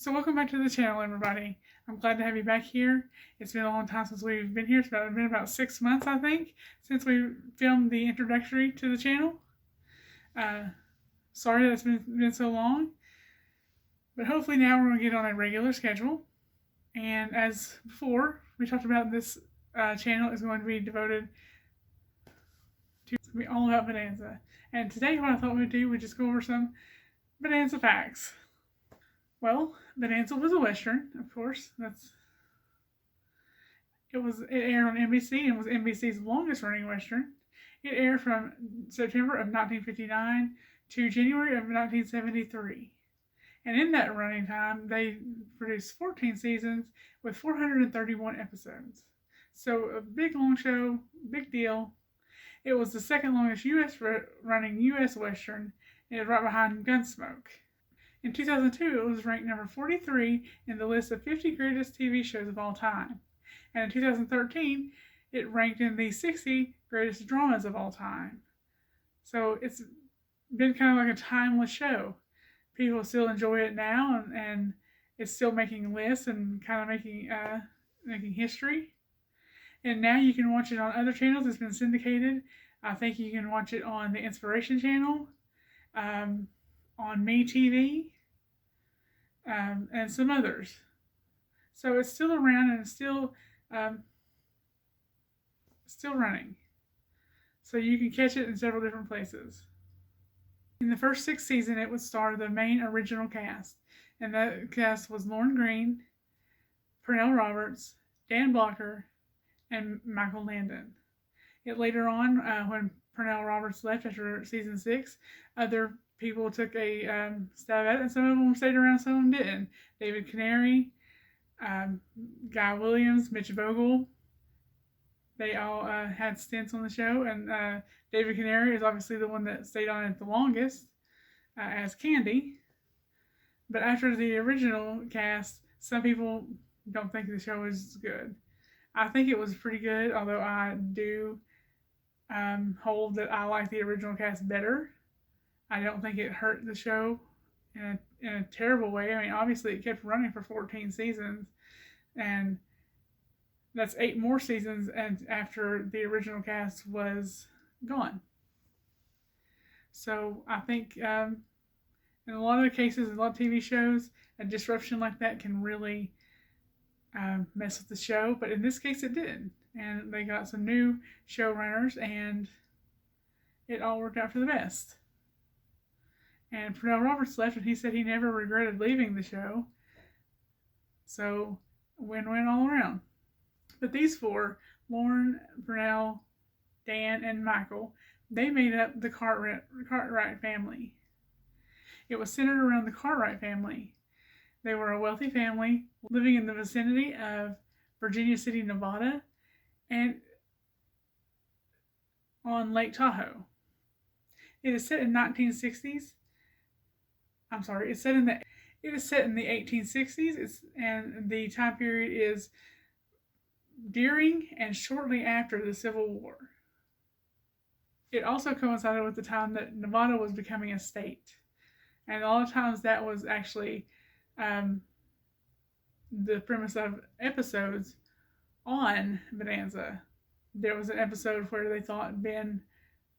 So welcome back to the channel, everybody. I'm glad to have you back here. It's been a long time since we've been here. It's been about 6 months, I think, since we filmed the introductory to the channel. Sorry that it's been so long, but hopefully now we're going to get on a regular schedule. And as before, we talked about this channel is going to be devoted to be all about Bonanza. And today what I thought we'd do, we'd just go over some Bonanza facts. Well, Bonanza was a Western, of course. It aired on NBC and was NBC's longest running Western. It aired from September of 1959 to January of 1973. And in that running time, they produced 14 seasons with 431 episodes. So a big long show, big deal. It was the second longest running U.S. Western. It was right behind Gunsmoke. In 2002, it was ranked number 43 in the list of 50 greatest TV shows of all time. And in 2013, it ranked in the 60 greatest dramas of all time. So it's been kind of like a timeless show. People still enjoy it now, and it's still making lists and kind of making history. And now you can watch it on other channels. It's been syndicated. I think you can watch it on the Inspiration Channel, on MeTV, and some others. So it's still around and it's still running. So you can catch it in several different places. In the first 6 seasons, it would star the main original cast, and that cast was Lorne Greene, Pernell Roberts, Dan Blocker, and Michael Landon. It later on, when Pernell Roberts left after season 6, other people took a stab at it, and some of them stayed around, some of them didn't. David Canary, Guy Williams, Mitch Vogel, they all had stints on the show, and David Canary is obviously the one that stayed on it the longest as Candy. But after the original cast, some people don't think the show is good. I think it was pretty good, although I do hold that I like the original cast better. I don't think it hurt the show in a terrible way. I mean, obviously it kept running for 14 seasons, and that's 8 more seasons and after the original cast was gone. So I think in a lot of cases, a lot of TV shows, a disruption like that can really mess with the show, but in this case it didn't. And they got some new showrunners, and it all worked out for the best. And Pernell Roberts left, and he said he never regretted leaving the show. So, win-win all around. But these 4, Lorne, Pernell, Dan, and Michael, they made up the Cartwright family. It was centered around the Cartwright family. They were a wealthy family living in the vicinity of Virginia City, Nevada, and on Lake Tahoe. It is set in 1960s. I'm sorry, it is set in the 1860s, and the time period is during and shortly after the Civil War. It also coincided with the time that Nevada was becoming a state, and a lot of times that was actually the premise of episodes on Bonanza. There was an episode where they thought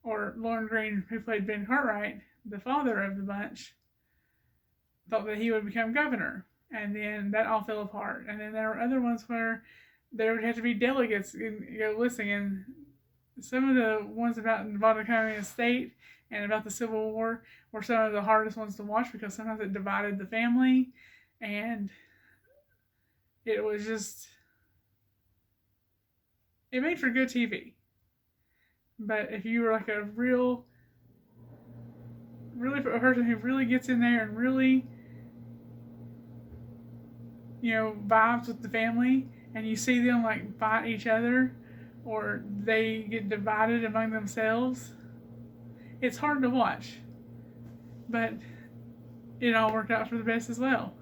Lorne Greene, who played Ben Cartwright, the father of the bunch, thought that he would become governor, and then that all fell apart. And then there were other ones where there would have to be delegates go listening, and some of the ones about Nevada becoming a state and about the Civil War were some of the hardest ones to watch because sometimes it divided the family, and it was just, it made for good TV. But if you were like a person who really gets in there and really, vibes with the family, and you see them like fight each other or they get divided among themselves, it's hard to watch. But it all worked out for the best as well.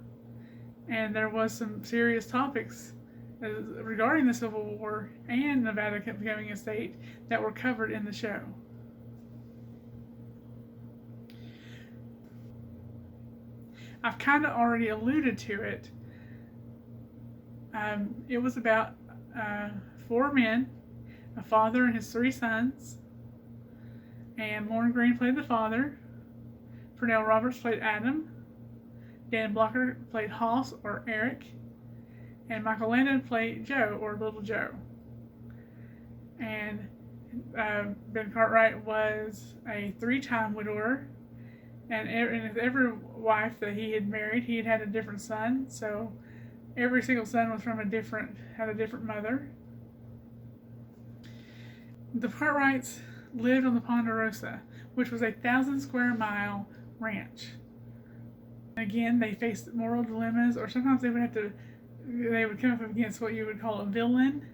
And there was some serious topics regarding the Civil War and Nevada becoming a state that were covered in the show. I've kind of already alluded to it. It was about 4 men, a father and his 3 sons, and Lorne Greene played the father, Pernell Roberts played Adam, Dan Blocker played Hoss or Eric, and Michael Landon played Joe or Little Joe. And Ben Cartwright was a 3-time widower, and every wife that he had married, he had a different son. So every single son was from had a different mother. The Cartwrights lived on the Ponderosa, which was a 1,000-square-mile ranch. Again, they faced moral dilemmas, or sometimes they would come up against what you would call a villain.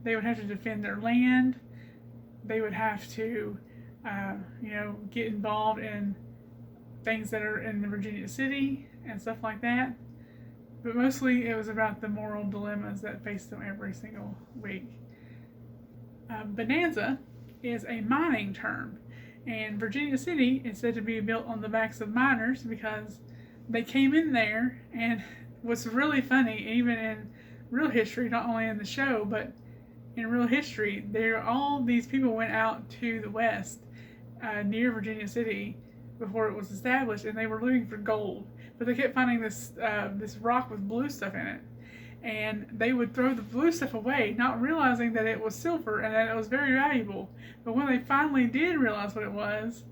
They would have to defend their land. They would have to, get involved in things that are in the Virginia City and stuff like that. But mostly it was about the moral dilemmas that faced them every single week. Bonanza is a mining term, and Virginia City is said to be built on the backs of miners because they came in there, and what's really funny, even in real history, not only in the show, but in real history, all these people went out to the west near Virginia City before it was established, and they were looking for gold, but they kept finding this rock with blue stuff in it, and they would throw the blue stuff away, not realizing that it was silver and that it was very valuable. But when they finally did realize what it was,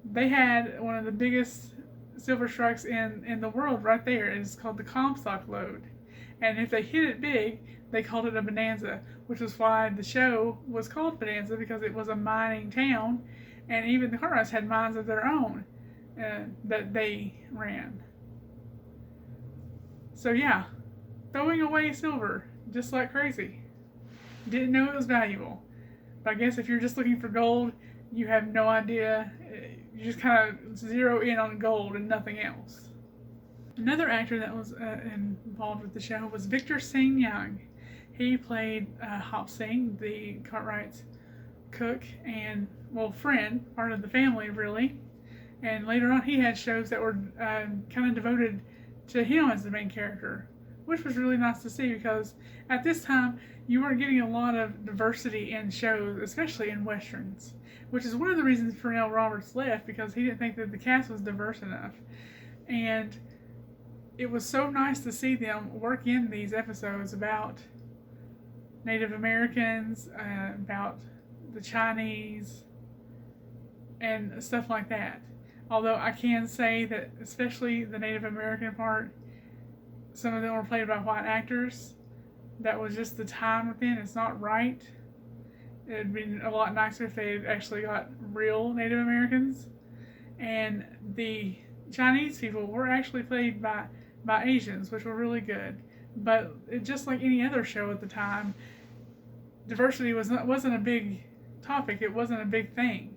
they had one of the biggest silver strikes in the world right there. It's called the Comstock lode, and if they hit it big, they called it a bonanza, which was why the show was called Bonanza, because it was a mining town, and even the Cartwrights had mines of their own that they ran. So yeah, throwing away silver just like crazy. Didn't know it was valuable. But I guess if you're just looking for gold, you have no idea. You just kind of zero in on gold and nothing else. Another actor that was involved with the show was Victor Singh Young. He played Hop Singh, the Cartwrights' cook and, friend, part of the family, really. And later on, he had shows that were kind of devoted to him as the main character, which was really nice to see, because at this time, you weren't getting a lot of diversity in shows, especially in Westerns, which is one of the reasons Pernell Roberts left, because he didn't think that the cast was diverse enough. And it was so nice to see them work in these episodes about Native Americans, about the Chinese, and stuff like that. Although I can say that, especially the Native American part, some of them were played by white actors. That was just the time within. It's not right. It would been a lot nicer if they had actually got real Native Americans. And the Chinese people were actually played by Asians, which were really good. But just like any other show at the time, diversity wasn't a big topic. It wasn't a big thing.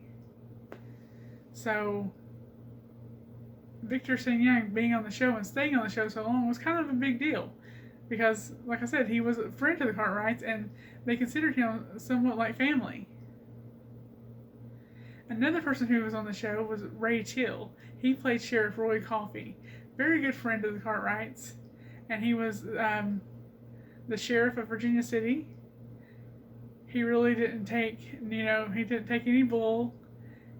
So Victor Singh Young being on the show and staying on the show so long was kind of a big deal, because, like I said, he was a friend to the Cartwrights, and they considered him somewhat like family. Another person who was on the show was Ray Chill. He played Sheriff Roy Coffey, very good friend of the Cartwrights, and he was the sheriff of Virginia City. He really didn't take any bull.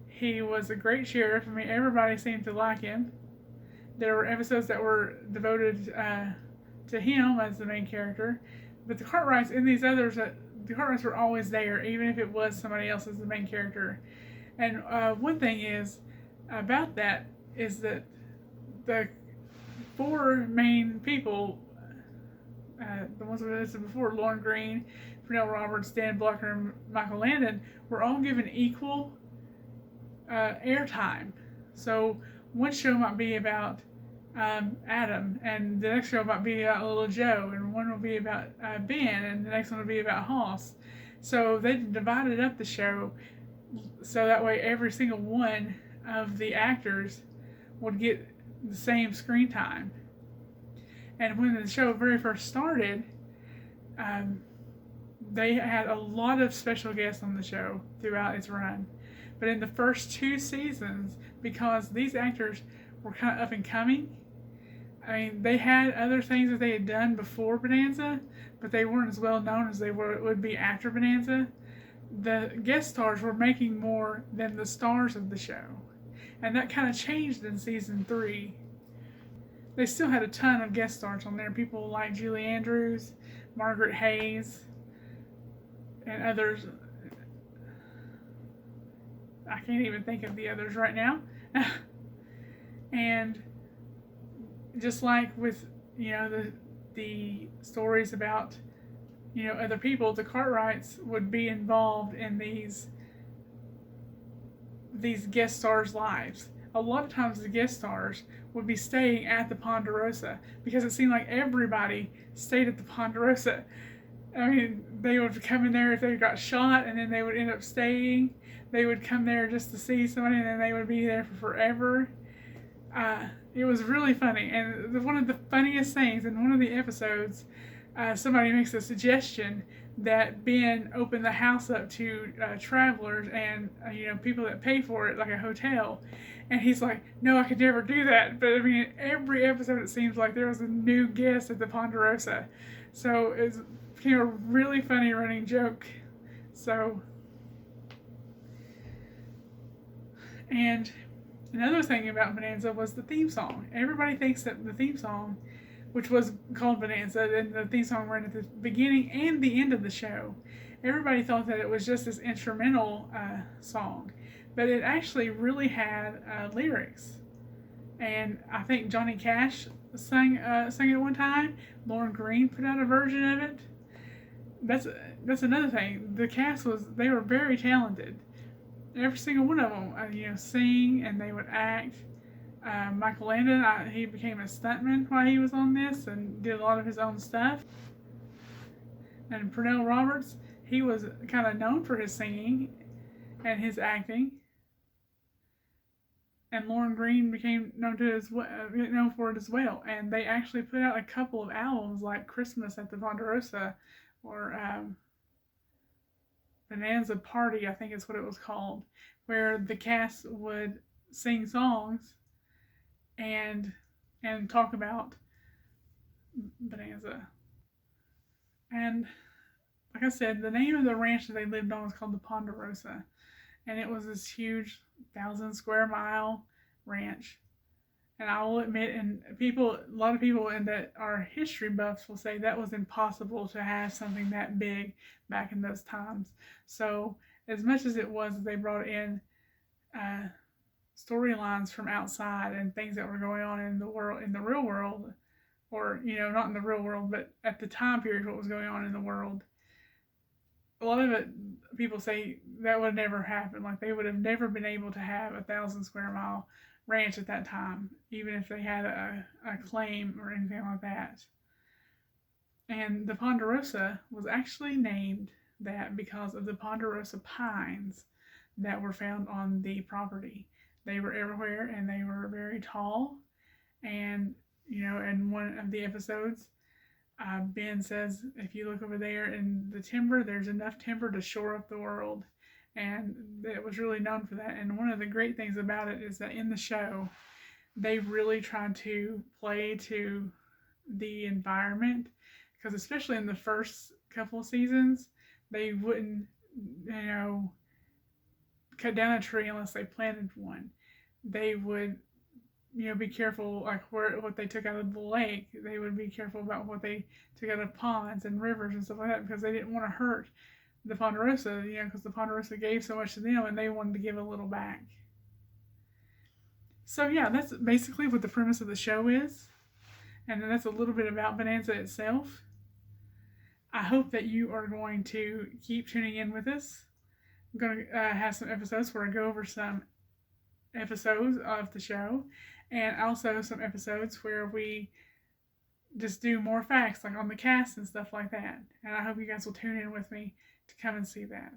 He was a great sheriff. I mean, everybody seemed to like him. There were episodes that were devoted to him as the main character, but the Cartwrights in these others, the Cartwrights were always there, even if it was somebody else as the main character. And one thing is about that is that the 4 main people, the ones we listed before, Lorne Greene, Pernell Roberts, Dan Blocker, and Michael Landon, were all given equal airtime. So one show might be about Adam, and the next show might be about Little Joe, and one will be about Ben, and the next one will be about Hoss. So they divided up the show so that way every single one of the actors would get the same screen time. And when the show very first started, they had a lot of special guests on the show throughout its run. But in the first 2 seasons, because these actors were kind of up and coming, I mean, they had other things that they had done before Bonanza, but they weren't as well known as they would be after Bonanza. The guest stars were making more than the stars of the show, and that kind of changed in season 3. They still had a ton of guest stars on there, people like Julie Andrews, Margaret Hayes, and others. I can't even think of the others right now. And just like with, you know, the stories about, you know, other people, the Cartwrights would be involved in these guest stars' lives. A lot of times the guest stars would be staying at the Ponderosa because it seemed like everybody stayed at the Ponderosa. I mean, they would come in there if they got shot, and then they would end up staying. They would come there just to see somebody, and then they would be there for forever. It was really funny, and one of the funniest things in one of the episodes, somebody makes a suggestion that Ben open the house up to travelers and you know, people that pay for it, like a hotel. And he's like, no, I could never do that. But I mean, every episode it seems like there was a new guest at the Ponderosa. So it became a really funny running joke. So, and another thing about Bonanza was the theme song. Everybody thinks that the theme song, which was called Bonanza, and the theme song ran at the beginning and the end of the show, everybody thought that it was just this instrumental song, but it actually really had lyrics. And I think Johnny Cash sang it one time. Lauren Green put out a version of it. That's another thing. The cast they were very talented. Every single one of them, you know, sing, and they would act. Michael Landon, he became a stuntman while he was on this and did a lot of his own stuff. And Pernell Roberts, he was kind of known for his singing and his acting. And Lauren Green became known for it as well. And they actually put out a couple of albums like Christmas at the Ponderosa, or Bonanza Party, I think is what it was called, where the cast would sing songs and talk about Bonanza. And like I said, the name of the ranch that they lived on was called the Ponderosa, and it was this huge 1,000 square mile ranch. And I will admit, and a lot of people that are history buffs will say that was impossible to have something that big back in those times. So as much as it was, they brought in storylines from outside and things that were going on in the real world, or, you know, not in the real world, but at the time period, what was going on in the world. A lot of it, people say that would never happen. Like, they would have never been able to have 1,000 square mile ranch at that time, even if they had a claim or anything like that. And the Ponderosa was actually named that because of the Ponderosa pines that were found on the property. They were everywhere, and they were very tall. And, you know, in one of the episodes, Ben says, if you look over there in the timber, there's enough timber to shore up the world. And it was really known for that. And one of the great things about it is that in the show, they really tried to play to the environment, because especially in the first couple of seasons, they wouldn't, you know, cut down a tree unless they planted one. They would, you know, be careful, like what they took out of the lake. They would be careful about what they took out of ponds and rivers and stuff like that, because they didn't want to hurt the Ponderosa, you know, because the Ponderosa gave so much to them, and they wanted to give a little back. So yeah, that's basically what the premise of the show is, and that's a little bit about Bonanza itself. I hope that you are going to keep tuning in with us. I'm going to have some episodes where I go over some episodes of the show, and also some episodes where we just do more facts, like on the cast and stuff like that. And I hope you guys will tune in with me to come and see that.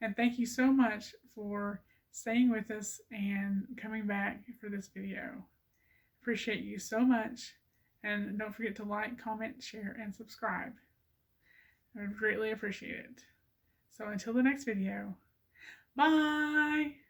And thank you so much for staying with us and coming back for this video. Appreciate you so much. And don't forget to like, comment, share, and subscribe. I would greatly appreciate it. So until the next video, bye!